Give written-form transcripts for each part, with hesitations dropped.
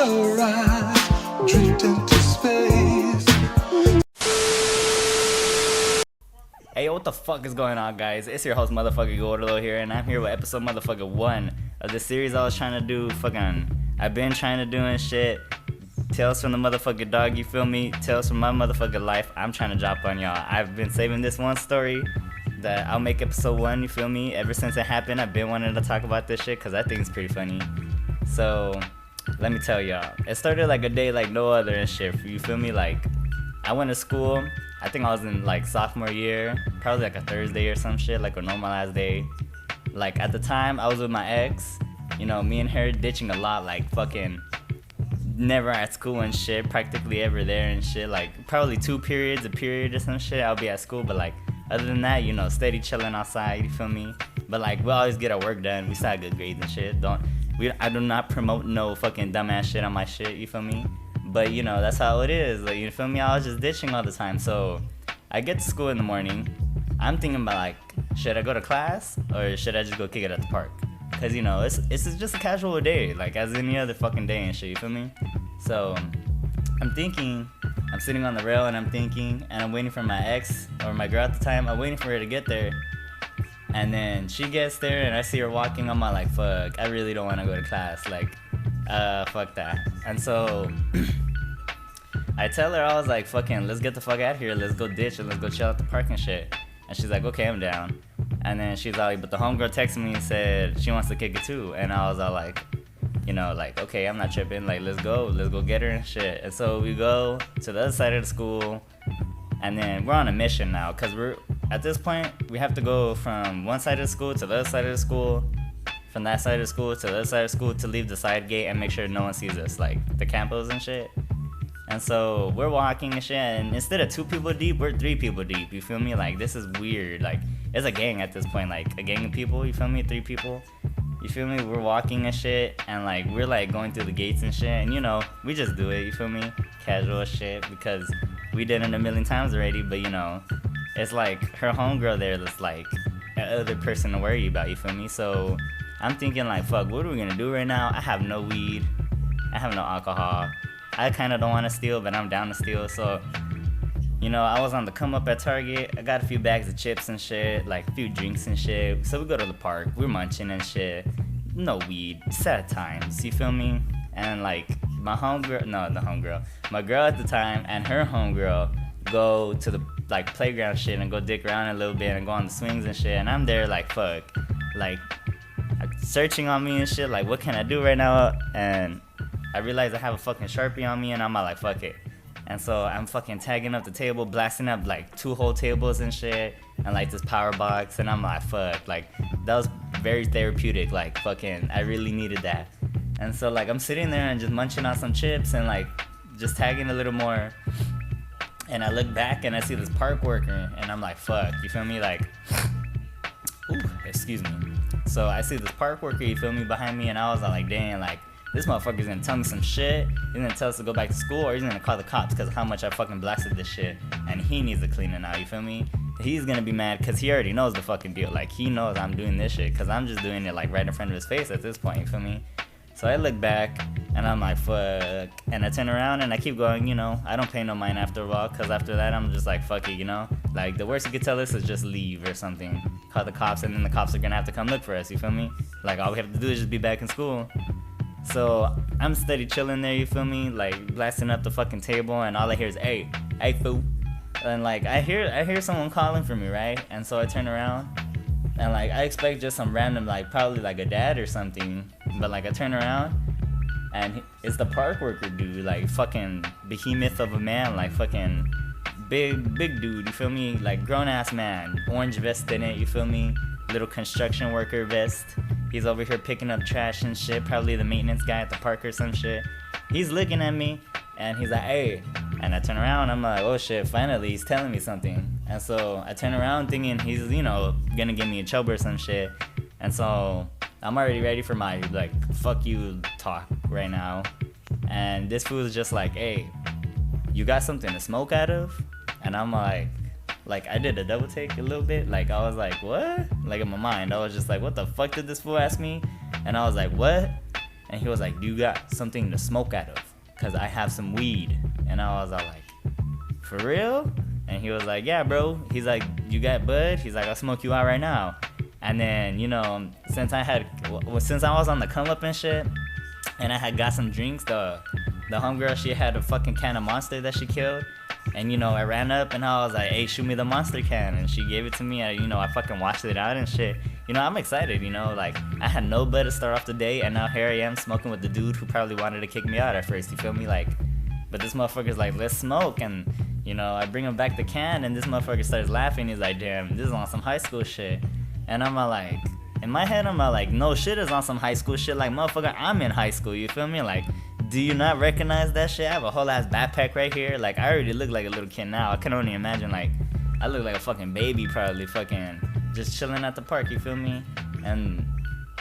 alright, drift into space. Hey, what the fuck is going on, guys? It's your host, motherfucker Gordo here, and I'm here with episode motherfucker 1 of the series I was trying to do. I've been trying to do and shit. Tales from the motherfucking dog, you feel me? Tales from my motherfucking life. I'm trying to drop on y'all. I've been saving this one story that I'll make episode 1, you feel me? Ever since it happened, I've been wanting to talk about this shit because I think it's pretty funny. So, let me tell y'all. It started like a day like no other and shit, you feel me? Like, I went to school. I think I was in like sophomore year, probably like a Thursday or some shit, like a normalized day. Like at the time, I was with my ex, you know, me and her ditching a lot, like fucking never at school and shit, practically ever there and shit. Like probably 2 periods, a period or some shit, I'll be at school, but like other than that, you know, steady chilling outside, you feel me? But like we always get our work done, we still have good grades and shit. I do not promote no fucking dumbass shit on my shit, you feel me? But you know, that's how it is, like, you feel me? I was just ditching all the time. So I get to school in the morning. I'm thinking about like, should I go to class or should I just go kick it at the park? Cause you know, it's just a casual day, like as any other fucking day and shit, you feel me? So I'm thinking, I'm sitting on the rail and I'm thinking, and I'm waiting for my ex or my girl at the time. I'm waiting for her to get there. And then she gets there and I see her walking. I'm like, fuck, I really don't want to go to class. Like, fuck that. And so I tell her, I was like, fucking, let's get the fuck out of here. Let's go ditch and let's go chill at the park and shit. And she's like, okay, I'm down. And then she's like, but the homegirl texted me and said she wants to kick it too. And I was all like, you know, like, okay, I'm not tripping. Like, let's go get her and shit. And so we go to the other side of the school. And then we're on a mission now. Because at this point, we have to go from one side of the school to the other side of the school. From that side of the school to the other side of the school to leave the side gate and make sure no one sees us, like the campos and shit. And so we're walking and shit, and instead of 2 people deep, we're 3 people deep, you feel me? Like, this is weird. Like, it's a gang at this point, like a gang of people, you feel me? 3 people, you feel me? We're walking and shit, and like we're like going through the gates and shit, and you know, we just do it, you feel me? Casual shit, because we did it a million times already. But you know, it's like her homegirl there that's like another person to worry about, you feel me? So I'm thinking like, fuck, what are we gonna do right now? I have no weed, I have no alcohol. I kind of don't want to steal, but I'm down to steal. So, you know, I was on the come up at Target. I got a few bags of chips and shit, like a few drinks and shit. So we go to the park, we're munching and shit. No weed, sad times, you feel me? And like my girl at the time and her homegirl go to the like playground shit and go dick around a little bit and go on the swings and shit. And I'm there like, fuck, like searching on me and shit, like what can I do right now? And I realized I have a fucking Sharpie on me and I'm like, fuck it. And so I'm fucking tagging up the table, blasting up like 2 whole tables and shit, and like this power box, and I'm like, fuck, like that was very therapeutic, like fucking, I really needed that. And so like I'm sitting there and just munching on some chips and like just tagging a little more, and I look back and I see this park worker, and I'm like, fuck, you feel me? Like, ooh, excuse me. So I see this park worker, you feel me, behind me, and I was like, dang, like, this motherfucker's gonna tell me some shit. He's gonna tell us to go back to school, or he's gonna call the cops because of how much I fucking blasted this shit. And he needs to clean it out, you feel me? He's gonna be mad because he already knows the fucking deal. Like, he knows I'm doing this shit because I'm just doing it like right in front of his face at this point, you feel me? So I look back and I'm like, fuck. And I turn around and I keep going, you know. I don't pay no mind after a while because after that I'm just like, fuck it, you know? Like, the worst you could tell us is just leave or something. Call the cops, and then the cops are gonna have to come look for us, you feel me? Like, all we have to do is just be back in school. So I'm steady chilling there, you feel me? Like blasting up the fucking table, and all I hear is, hey fool. And like I hear someone calling for me, right? And so I turn around and like I expect just some random, like probably like a dad or something. But like I turn around and it's the park worker dude, like fucking behemoth of a man, like fucking big dude, you feel me? Like grown ass man, orange vest in it, you feel me? Little construction worker vest. He's over here picking up trash and shit, probably the maintenance guy at the park or some shit. He's looking at me and he's like, hey. And I turn around, I'm like, oh shit, finally he's telling me something. And so I turn around thinking he's, you know, gonna give me a chub or some shit. And so I'm already ready for my like fuck you talk right now. And this fool's just like, hey, you got something to smoke out of? And I'm like I did a double take a little bit. Like I was like, what? Like in my mind, I was just like, what the fuck did this fool ask me? And I was like, what? And he was like, do you got something to smoke out of? Because I have some weed. And I was all like, for real? And he was like, yeah, bro. He's like, you got bud? He's like, I'll smoke you out right now. And then, you know, since I was on the come up and shit, and I had got some drinks, the homegirl, she had a fucking can of Monster that she killed. And, you know, I ran up and I was like, hey, shoot me the Monster can. And she gave it to me. I fucking washed it out and shit. You know, I'm excited, you know, like, I had no bud to start off the day, and now here I am smoking with the dude who probably wanted to kick me out at first, you feel me? Like, but this motherfucker's like, let's smoke. And, you know, I bring him back the can, and this motherfucker starts laughing. He's like, damn, this is on some high school shit. And I'm like, in my head, I'm like, no shit is on some high school shit. Like, motherfucker, I'm in high school, you feel me? Like, do you not recognize that shit? I have a whole ass backpack right here. Like, I already look like a little kid now. I can only imagine, like, I look like a fucking baby probably, fucking just chilling at the park, you feel me? And,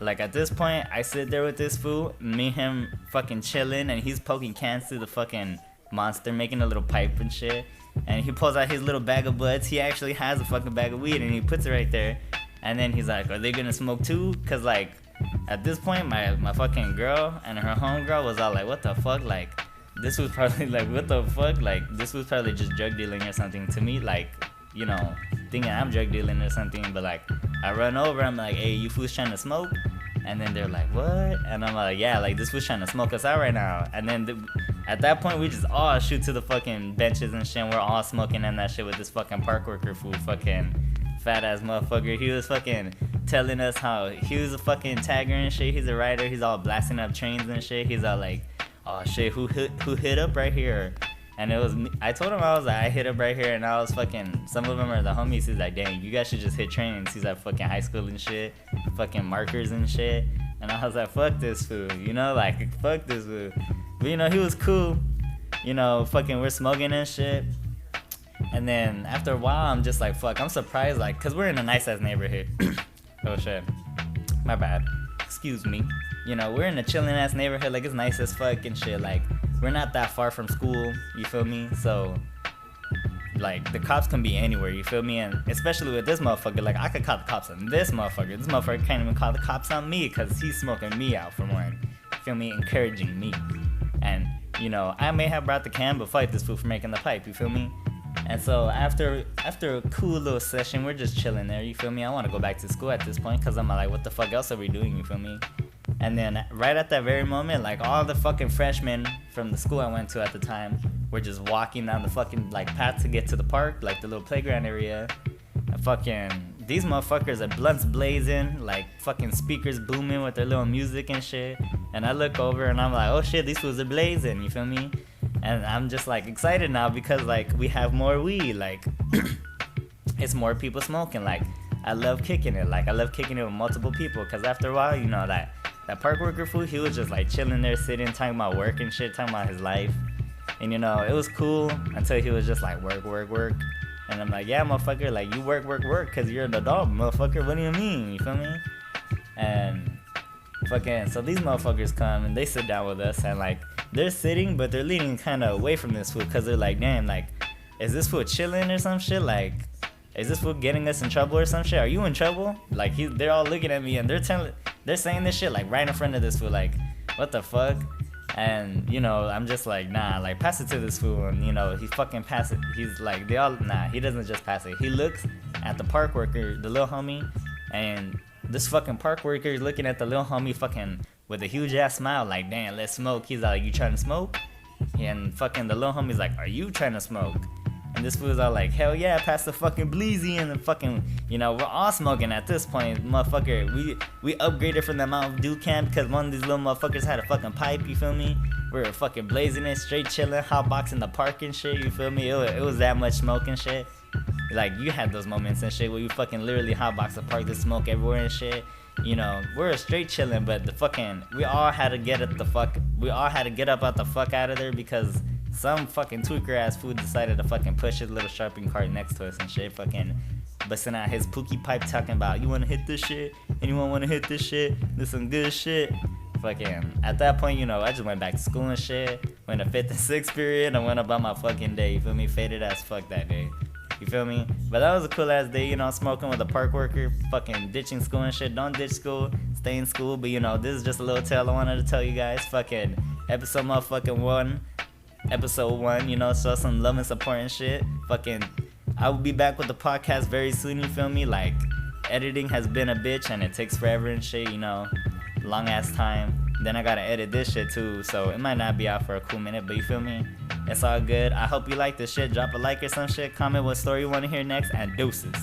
like, at this point, I sit there with this fool, me and him fucking chilling, and he's poking cans through the fucking Monster, making a little pipe and shit. And he pulls out his little bag of buds. He actually has a fucking bag of weed, and he puts it right there. And then he's like, are they gonna smoke too? Cause, like, at this point, my fucking girl and her homegirl was all like, what the fuck? Like, this was probably, like, what the fuck? Like, this was probably just drug dealing or something to me. Like, you know, thinking I'm drug dealing or something. But, like, I run over, I'm like, hey, you fools trying to smoke? And then they're like, what? And I'm like, yeah, like, this fool's trying to smoke us out right now. And then at that point, we just all shoot to the fucking benches and shit. And we're all smoking and that shit with this fucking park worker fool, fucking fat ass motherfucker. He was fucking telling us how he was a fucking tagger and shit. He's a rider. He's all blasting up trains and shit. He's all like, oh shit, who hit up right here? And it was me. I told him, I was like, I hit up right here, and I was fucking, some of them are the homies. He's like, dang, you guys should just hit trains. He's like, fucking high school and shit, fucking markers and shit. And I was like, fuck this fool, you know, like, fuck this fool. But, you know, he was cool. You know, fucking, we're smoking and shit. And then after a while, I'm just like, fuck, I'm surprised, like, cause we're in a nice ass neighborhood. Oh shit, my bad, excuse me. You know, we're in a chilling ass neighborhood, like, it's nice as fuck and shit. Like, we're not that far from school, you feel me? So, like, the cops can be anywhere, you feel me? And especially with this motherfucker, like, I could call the cops on this motherfucker. This motherfucker can't even call the cops on me, cause he's smoking me out for one, you feel me? Encouraging me. And, you know, I may have brought the can, but fight this fool for making the pipe, you feel me? And so after a cool little session, we're just chilling there, you feel me? I want to go back to school at this point, cause I'm like, what the fuck else are we doing, you feel me? And then right at that very moment, like, all the fucking freshmen from the school I went to at the time were just walking down the fucking, like, path to get to the park, like the little playground area. And fucking, these motherfuckers are blunts blazing, like fucking speakers booming with their little music and shit. And I look over and I'm like, oh shit, these fools are blazing, you feel me? And I'm just like excited now because, like, we have more weed, like, it's more people smoking. Like, I love kicking it, like, I love kicking it with multiple people, because after a while, you know, that park worker fool, he was just like chilling there, sitting, talking about work and shit, talking about his life. And, you know, it was cool until he was just like, work. And I'm like, yeah, motherfucker, like, you work, because you're the dog, motherfucker. What do you mean? You feel me? And fucking, so these motherfuckers come and they sit down with us, and, like, they're sitting, but they're leaning kind of away from this fool, because they're like, damn, like, is this fool chilling or some shit? Like, is this fool getting us in trouble or some shit? Are you in trouble? Like, they're all looking at me, and they're saying this shit, like, right in front of this fool, like, what the fuck? And, you know, I'm just like, nah, like, pass it to this fool. And, you know, he fucking pass it. He's like, he doesn't just pass it. He looks at the park worker, the little homie, and this fucking park worker is looking at the little homie fucking with a huge ass smile, like, damn, let's smoke. He's like, you trying to smoke? And fucking the little homie's like, are you trying to smoke? And this fool's all like, hell yeah, pass the fucking bleezy. And the fucking, you know, we're all smoking at this point, motherfucker. We upgraded from the Mountain Dew can because one of these little motherfuckers had a fucking pipe, you feel me? We were fucking blazing it, straight chilling, hotboxing the park and shit, you feel me? It was that much smoke and shit. Like, you had those moments and shit where you fucking literally hotbox the park, there's smoke everywhere and shit. You know, we're straight chilling, but we all had to get up out the fuck out of there because some fucking tweaker ass fool decided to fucking push his little sharpening cart next to us and shit, fucking busting out his pookie pipe talking about, you wanna hit this shit? Anyone wanna hit this shit? This some good shit. Fucking, at that point, you know, I just went back to school and shit, went to 5th and 6th period, and went about my fucking day, you feel me? Faded as fuck that day. You feel me? But that was a cool ass day, you know, smoking with a park worker, fucking ditching school and shit. Don't ditch school. stay in school. But you know, this is just a little tale I wanted to tell you guys. Fucking episode motherfucking 1. Episode 1, you know, show some love and support and shit. Fucking, I will be back with the podcast very soon, you feel me? Like, editing has been a bitch and it takes forever and shit, you know. Long ass time. Then I gotta edit this shit too, so it might not be out for a cool minute, but you feel me? It's all good. I hope you like this shit. Drop a like or some shit. Comment what story you wanna hear next, and deuces.